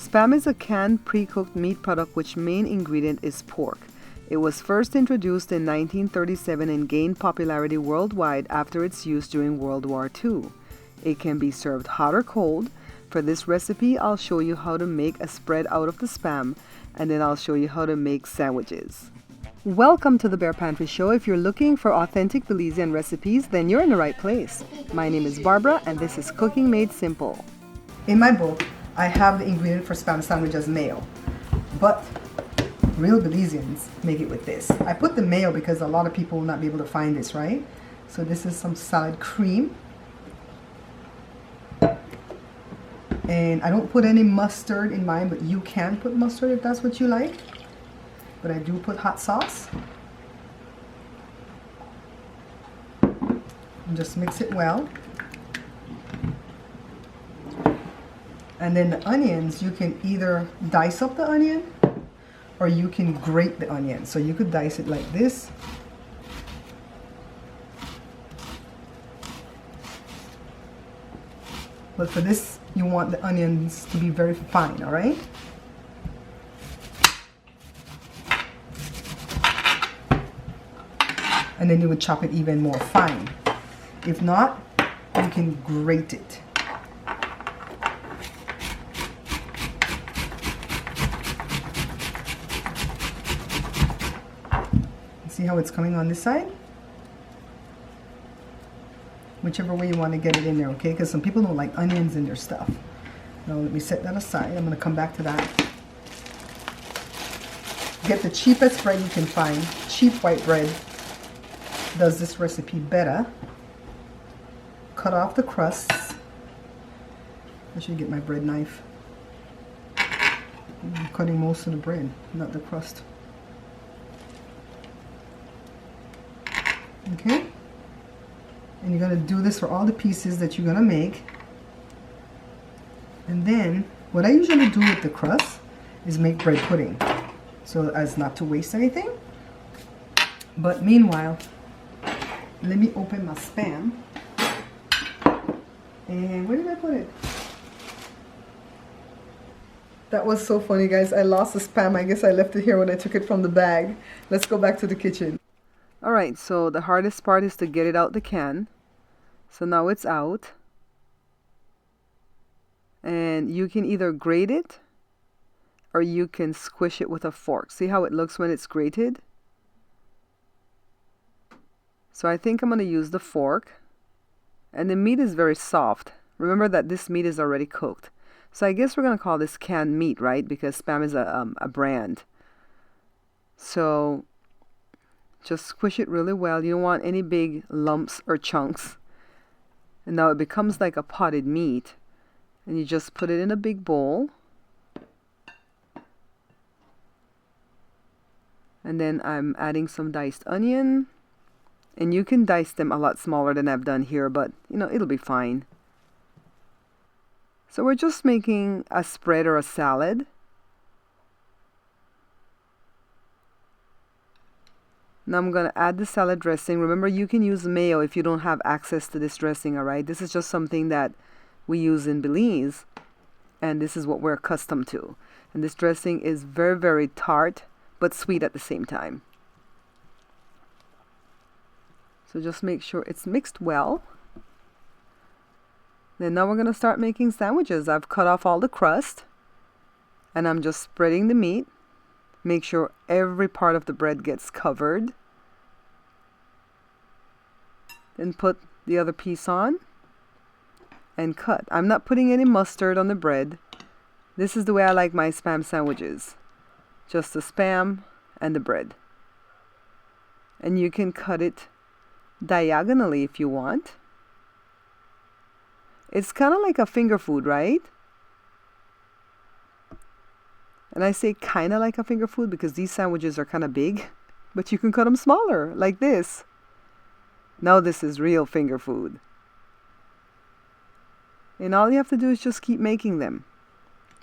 Spam is a canned pre-cooked meat product which main ingredient is pork. It was first introduced in 1937 and gained popularity worldwide after its use during World War II. It can be served hot or cold. For this recipe, I'll show you how to make a spread out of the spam, and then I'll show you how to make sandwiches. Welcome to the Bear Pantry Show. If you're looking for authentic Belizean recipes, then you're in the right place. My name is Barbara, and this is Cooking Made Simple. In my book, I have the ingredient for spam sandwich as mayo, but real Belizeans make it with this. I put the mayo because a lot of people will not be able to find this, right? So this is some salad cream. And I don't put any mustard in mine, but you can put mustard if that's what you like. But I do put hot sauce. And just mix it well. And then the onions, you can either dice up the onion or you can grate the onion. So you could dice it like this. But for this, you want the onions to be very fine, all right? And then you would chop it even more fine. If not, you can grate it. See how it's coming on this side? Whichever way you want to get it in there, okay? Because some people don't like onions in their stuff. Now let me set that aside. I'm going to come back to that. Get the cheapest bread you can find. Cheap white bread does this recipe better. Cut off the crusts. I should get my bread knife. I'm cutting most of the bread, not the crust. Okay? And you're going to do this for all the pieces that you're going to make. And then, what I usually do with the crust is make bread pudding, so as not to waste anything. But meanwhile, let me open my spam. And where did I put it? That was so funny, guys. I lost the spam. I guess I left it here when I took it from the bag. Let's go back to the kitchen. Alright, so the hardest part is to get it out the can. So now it's out. And you can either grate it or you can squish it with a fork. See how it looks when it's grated? So I think I'm going to use the fork. And the meat is very soft. Remember that this meat is already cooked. So I guess we're going to call this canned meat, right? Because Spam is a brand. So just squish it really well. You don't want any big lumps or chunks. And now it becomes like a potted meat. And you just put it in a big bowl. And then I'm adding some diced onion. And you can dice them a lot smaller than I've done here, but you know, it'll be fine. So we're just making a spread or a salad. Now I'm going to add the salad dressing. Remember, you can use mayo if you don't have access to this dressing, all right? This is just something that we use in Belize, and this is what we're accustomed to. And this dressing is very, very tart, but sweet at the same time. So just make sure it's mixed well. Then now we're going to start making sandwiches. I've cut off all the crust, and I'm just spreading the meat. Make sure every part of the bread gets covered. Then put the other piece on and cut. I'm not putting any mustard on the bread. This is the way I like my spam sandwiches. Just the spam and the bread. And you can cut it diagonally if you want. It's kind of like a finger food, right? And I say kind of like a finger food because these sandwiches are kind of big, but you can cut them smaller, like this. Now this is real finger food. And all you have to do is just keep making them.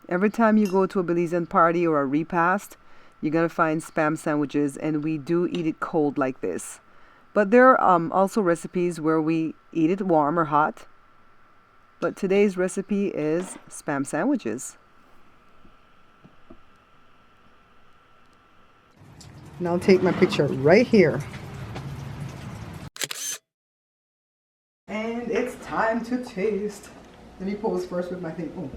Every time you go to a Belizean party or a repast, you're going to find spam sandwiches, and we do eat it cold like this. But there are also recipes where we eat it warm or hot. But today's recipe is spam sandwiches. And I'll take my picture right here. And it's time to taste. Let me pose first with my thing. Oh,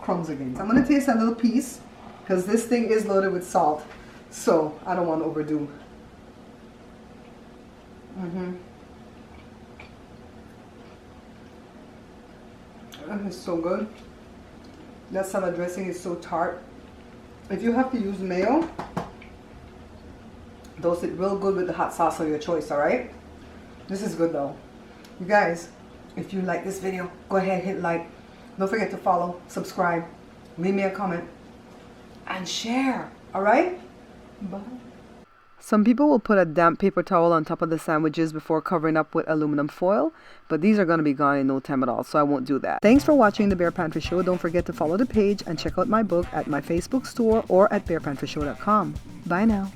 crumbs again. So I'm going to taste a little piece because this thing is loaded with salt. So I don't want to overdo. It's so good. That salad dressing is so tart. If you have to use mayo, dose it real good with the hot sauce of your choice, alright? This is good though. You guys, if you like this video, go ahead, hit like. Don't forget to follow, subscribe, leave me a comment, and share, alright? Bye. Some people will put a damp paper towel on top of the sandwiches before covering up with aluminum foil, but these are going to be gone in no time at all, so I won't do that. Thanks for watching The Bear Pantry Show. Don't forget to follow the page and check out my book at my Facebook store or at bearpantryshow.com. Bye now.